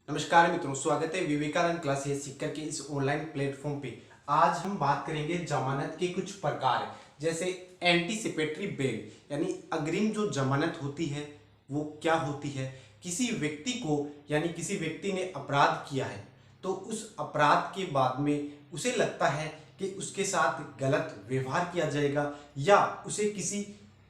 नमस्कार मित्रों, स्वागत है विवेकानंद क्लासेस सीखकर के इस ऑनलाइन प्लेटफॉर्म पे। आज हम बात करेंगे जमानत के कुछ प्रकार, जैसे एंटीसिपेटरी बेल यानी अग्रिम जो जमानत होती है वो क्या होती है। किसी व्यक्ति को यानी किसी व्यक्ति ने अपराध किया है तो उस अपराध के बाद में उसे लगता है कि उसके साथ गलत व्यवहार किया जाएगा या उसे किसी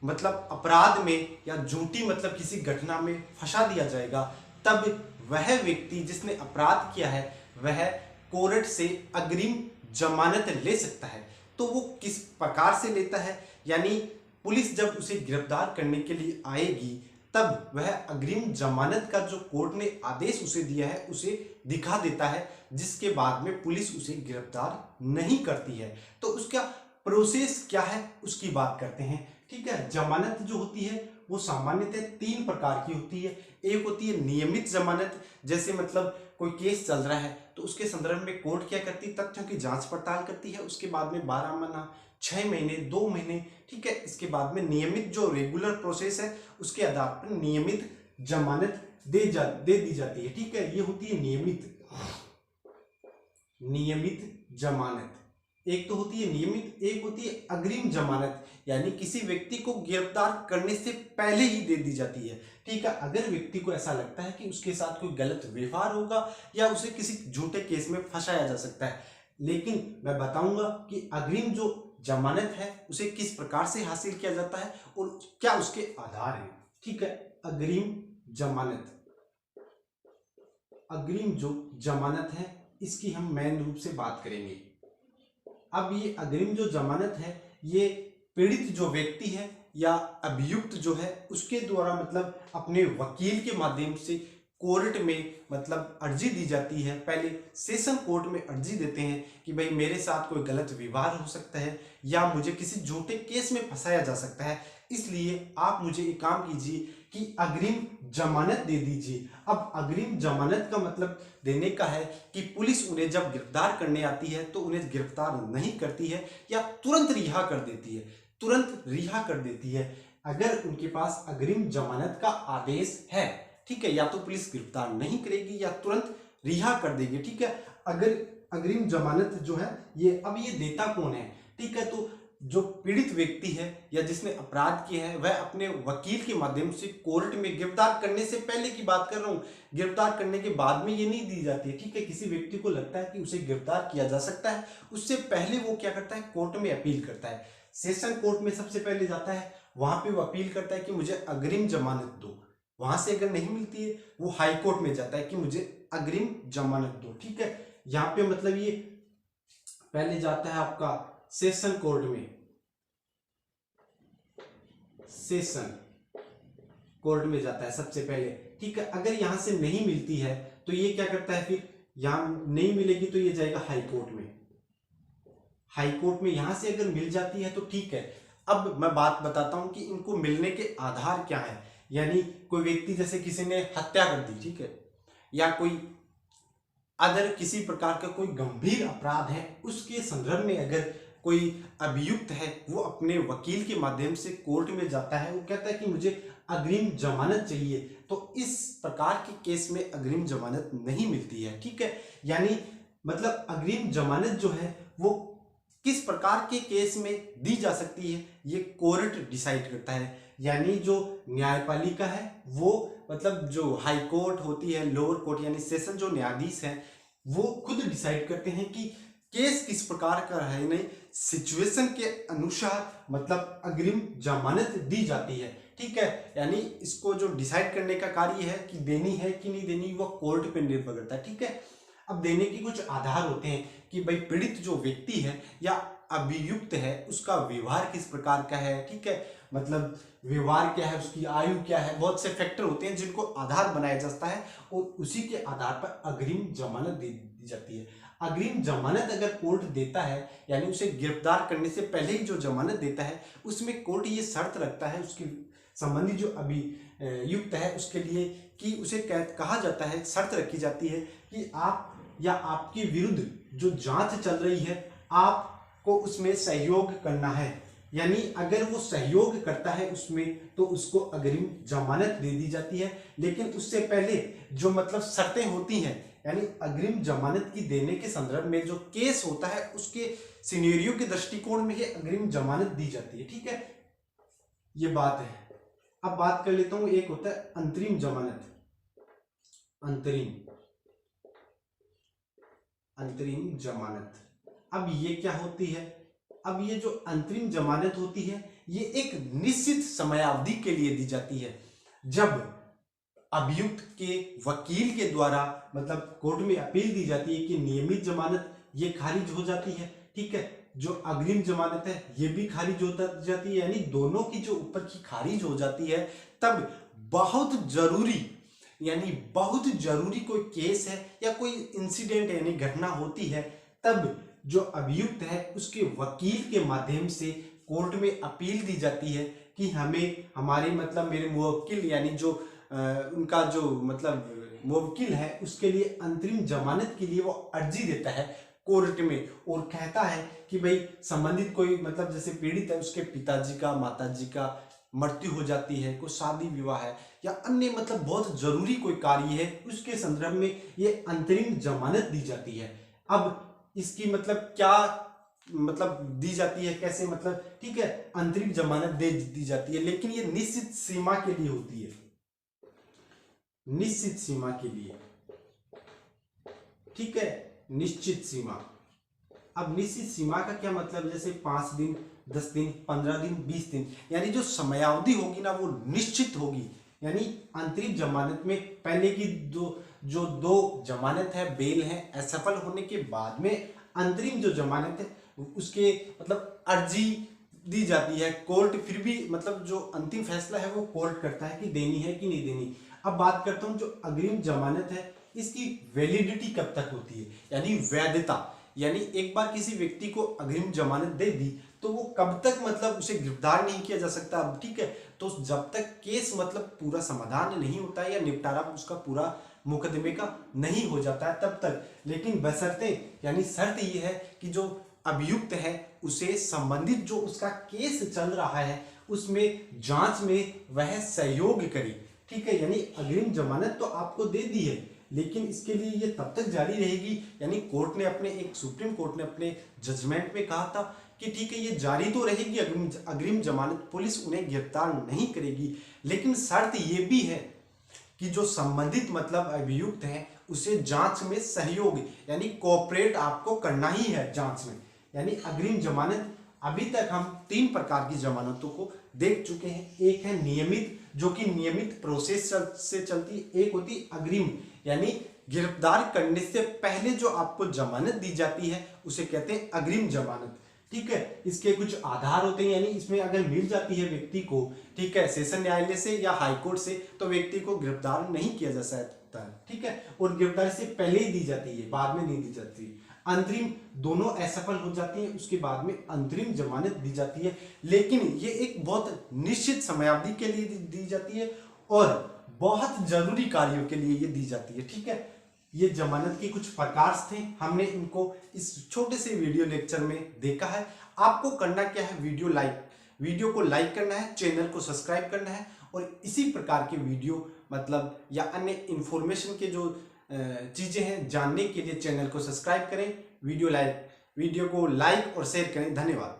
अपराध में या झूठी किसी घटना में फंसा दिया जाएगा, तब वह व्यक्ति जिसने अपराध किया है वह कोर्ट से अग्रिम जमानत ले सकता है। तो वो किस प्रकार से लेता है, यानी पुलिस जब उसे गिरफ्तार करने के लिए आएगी तब वह अग्रिम जमानत का जो कोर्ट ने आदेश उसे दिया है उसे दिखा देता है, जिसके बाद में पुलिस उसे गिरफ्तार नहीं करती है। तो उसका प्रोसेस क्या है उसकी बात करते हैं। ठीक है, जमानत जो होती है वो सामान्यतः 3 प्रकार की होती है। एक होती है नियमित जमानत, जैसे कोई केस चल रहा है तो उसके संदर्भ में कोर्ट क्या करती है, तथ्यों की जांच पड़ताल करती है, उसके बाद में 12 महीना, 6 महीने, 2 महीने, ठीक है, इसके बाद में नियमित जो रेगुलर प्रोसेस है उसके आधार पर नियमित जमानत दे दी जाती है। ठीक है, ये होती है नियमित जमानत। एक तो होती है नियमित, एक होती है अग्रिम जमानत, यानी किसी व्यक्ति को गिरफ्तार करने से पहले ही दे दी जाती है। ठीक है, अगर व्यक्ति को ऐसा लगता है कि उसके साथ कोई गलत व्यवहार होगा या उसे किसी झूठे केस में फंसाया जा सकता है। लेकिन मैं बताऊंगा कि अग्रिम जो जमानत है उसे किस प्रकार से हासिल किया जाता है और क्या उसके आधार है। ठीक है, अग्रिम जो जमानत है इसकी हम मेन रूप से बात करेंगे। अब ये अग्रिम जो जमानत है ये पीड़ित जो व्यक्ति है या अभियुक्त जो है उसके द्वारा अपने वकील के माध्यम से कोर्ट में अर्जी दी जाती है। पहले सेशन कोर्ट में अर्जी देते हैं कि भाई मेरे साथ कोई गलत व्यवहार हो सकता है या मुझे किसी झूठे केस में फंसाया जा सकता है, इसलिए आप मुझे एक काम कीजिए कि अग्रिम जमानत दे दीजिए। अब अग्रिम जमानत का देने का है कि पुलिस उन्हें जब गिरफ्तार करने आती है तो उन्हें गिरफ्तार नहीं करती है या तुरंत रिहा कर देती है अगर उनके पास अग्रिम जमानत का आदेश है। ठीक है, या तो पुलिस गिरफ्तार नहीं करेगी या तुरंत रिहा कर देगी। ठीक है, अगर अग्रिम जमानत जो है ये देता कौन है। ठीक है, तो जो पीड़ित व्यक्ति है या जिसने अपराध किया है वह अपने वकील के माध्यम से कोर्ट में, गिरफ्तार करने से पहले की बात कर रहा हूं, गिरफ्तार करने के बाद में ये नहीं दी जाती है। ठीक है, किसी व्यक्ति को लगता है कि उसे गिरफ्तार किया जा सकता है, उससे पहले वो क्या करता है, कोर्ट में अपील करता है। सेशन कोर्ट में सबसे पहले जाता है, वहां पे वो अपील करता है कि मुझे अग्रिम जमानत दो। वहां से अगर नहीं मिलती है वो हाई कोर्ट में जाता है कि मुझे अग्रिम जमानत दो। ठीक है, यहाँ पे ये पहले जाता है आपका सेशन कोर्ट में, सेशन कोर्ट में जाता है सबसे पहले। ठीक है, अगर यहां से नहीं मिलती है तो ये क्या करता है, फिर यहां नहीं मिलेगी तो ये जाएगा हाई कोर्ट में। हाई कोर्ट में यहां से अगर मिल जाती है तो ठीक है। अब मैं बात बताता हूं कि इनको मिलने के आधार क्या है, यानी कोई व्यक्ति जैसे किसी ने हत्या कर दी, ठीक है, या कोई अदर किसी प्रकार का कोई गंभीर अपराध है, उसके संदर्भ में अगर कोई अभियुक्त है वो अपने वकील के माध्यम से कोर्ट में जाता है, वो कहता है कि मुझे अग्रिम जमानत चाहिए, तो इस प्रकार के केस में अग्रिम जमानत नहीं मिलती है। ठीक है, यानी अग्रिम जमानत जो है वो किस प्रकार के केस में दी जा सकती है ये कोर्ट डिसाइड करता है। यानी जो न्यायपालिका है वो जो हाई कोर्ट होती है, लोअर कोर्ट यानी सेशन जो न्यायाधीश है वो खुद डिसाइड करते हैं कि केस किस प्रकार का है, नहीं सिचुएशन के अनुसार अग्रिम जमानत दी जाती है। ठीक है, यानी इसको जो डिसाइड करने का कार्य है कि देनी है कि नहीं देनी वो कोर्ट पे निर्भर करता है। ठीक है, अब देने के कुछ आधार होते हैं कि भाई पीड़ित जो व्यक्ति है या अभियुक्त है उसका व्यवहार किस प्रकार का है। ठीक है, व्यवहार क्या है, उसकी आयु क्या है, बहुत से फैक्टर होते हैं जिनको आधार बनाया जाता है और उसी के आधार पर अग्रिम जमानत दी जाती है। अग्रिम जमानत अगर कोर्ट देता है यानी उसे गिरफ्तार करने से पहले ही जो जमानत देता है उसमें कोर्ट ये शर्त रखता है उसके संबंधी जो अभियुक्त है उसके लिए कि उसे कहा जाता है, शर्त रखी जाती है कि आप या आपके विरुद्ध जो जांच चल रही है आपको उसमें सहयोग करना है। यानी अगर वो सहयोग करता है उसमें तो उसको अग्रिम जमानत दे दी जाती है। लेकिन उससे पहले जो मतलब शर्तें होती हैं, यानी अग्रिम जमानत की देने के संदर्भ में जो केस होता है उसके सिनेरियो के दृष्टिकोण में ही अग्रिम जमानत दी जाती है। ठीक है, ये बात है। अब बात कर लेता हूं, एक होता है अंतरिम जमानत। अंतरिम जमानत, अब ये क्या होती है? अब ये जो अंतरिम जमानत होती है ये एक निश्चित समयावधि के लिए दी जाती है। जब अभियुक्त के वकील के द्वारा मतलब कोर्ट में अपील दी जाती है कि नियमित जमानत ये खारिज हो जाती है। ठीक है, जो अग्रिम जमानत है ये भी खारिज हो जाती है, यानी दोनों की जो ऊपर की खारिज हो जाती है, तब बहुत जरूरी कोई केस है या कोई इंसिडेंट यानी घटना होती है, तब जो अभियुक्त है उसके वकील के माध्यम से कोर्ट में अपील दी जाती है कि हमें हमारे मतलब मेरे मुवक्किल यानी जो उनका जो मतलब मुवक्किल है उसके लिए अंतरिम जमानत के लिए वो अर्जी देता है कोर्ट में और कहता है कि भाई संबंधित कोई मतलब जैसे पीड़ित है उसके पिताजी का माताजी का मृत्यु हो जाती है, कोई शादी विवाह है या अन्य मतलब बहुत जरूरी कोई कार्य है, उसके संदर्भ में ये अंतरिम जमानत दी जाती है। अब इसकी मतलब क्या मतलब दी जाती है, कैसे मतलब, ठीक है, अंतरिम जमानत दे दी जाती है, लेकिन ये निश्चित सीमा के लिए होती है, निश्चित सीमा के लिए। ठीक है, निश्चित सीमा। अब निश्चित सीमा का क्या मतलब, जैसे 5 दिन, 10 दिन, 15 दिन, 20 दिन, यानी जो समयावधि होगी ना वो निश्चित होगी। यानी अंतरिम जमानत में पहले की जो दो जमानत है, बेल है, असफल होने के बाद में अंतरिम जो जमानत है उसके मतलब अर्जी दी जाती है। कोर्ट फिर भी मतलब जो अंतिम फैसला है वो कोर्ट करता है कि देनी है कि नहीं देनी। अब बात करता हूं जो अग्रिम जमानत है इसकी वैलिडिटी कब तक होती है, यानी वैधता, यानी एक बार किसी व्यक्ति को अग्रिम जमानत दे दी तो वो कब तक मतलब उसे गिरफ्तार नहीं किया जा सकता। ठीक है, तो जब तक केस मतलब पूरा समाधान नहीं होता है या निपटारा उसका पूरा मुकदमे का नहीं हो जाता है तब तक। लेकिन बशर्ते यानी शर्त ये है कि जो अभियुक्त है उसे संबंधित जो उसका केस चल रहा है उसमें जांच में वह सहयोग करे। ठीक है, यानी अग्रिम जमानत तो आपको दे दी है लेकिन इसके लिए ये तब तक जारी रहेगी, यानी कोर्ट ने अपने सुप्रीम कोर्ट ने अपने जजमेंट में कहा था कि ठीक है ये जारी तो रहेगी अग्रिम जमानत, पुलिस उन्हें गिरफ्तार नहीं करेगी, लेकिन शर्त ये भी है कि जो संबंधित मतलब अभियुक्त है उसे जांच में सहयोग यानी कोऑपरेट आपको करना ही है जांच में। यानी अग्रिम जमानत, अभी तक हम 3 प्रकार की जमानतों को देख चुके हैं। एक है नियमित, जो कि नियमित प्रोसेस से चलती है। एक होती अग्रिम, यानी गिरफ्तार करने से पहले जो आपको जमानत दी जाती है उसे कहते हैं अग्रिम जमानत। ठीक है, इसके कुछ आधार होते हैं, यानी इसमें अगर मिल जाती है व्यक्ति को, ठीक है, सेशन न्यायालय से या हाईकोर्ट से, तो व्यक्ति को गिरफ्तार नहीं किया जा सकता है। ठीक है, और गिरफ्तारी से पहले ही दी जाती है, बाद में नहीं दी जाती। अंतरिम दोनों असफल हो जाती हैं उसके बाद में अंतरिम जमानत दी जाती है, लेकिन ये एक बहुत निश्चित समयावधि के लिए दी जाती है और बहुत जरूरी कार्यों के लिए ये दी जाती है। ठीक है, ये जमानत के कुछ प्रकार थे, हमने इनको इस छोटे से वीडियो लेक्चर में देखा है। आपको करना क्या है, वीडियो को लाइक करना है, चैनल को सब्सक्राइब करना है और इसी प्रकार के वीडियो मतलब या अन्य इंफॉर्मेशन के जो चीजें हैं जानने के लिए चैनल को सब्सक्राइब करें, वीडियो को लाइक और शेयर करें। धन्यवाद।